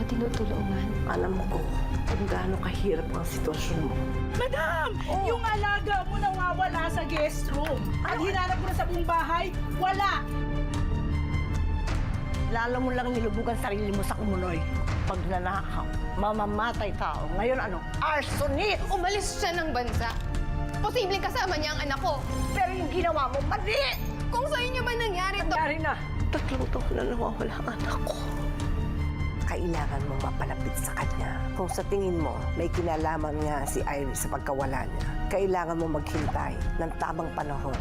tinutulungan. Alam ko kung gaano kahirap ang sitwasyon mo. Madam! Yung alaga mo nawawala sa guest room. At hinanap ko na sa buong bahay, wala! Lalo mo lang nilubugan sarili mo sa kumunoy. Pag nanakaw, mamamatay tao. Ngayon ano? Arsonist! Umalis siya ng bansa. Posibleng kasama niya ang anak ko. Pero yung ginawa mo, mali! Kung sa inyo ba nangyari to? Nangyari na. 3 taon na nawawala ang anak ko. Kailangan mo mapalapit sa kanya. Kung sa tingin mo, may kinalaman nga si Iris sa pagkawala niya, kailangan mo maghintay ng tamang panahon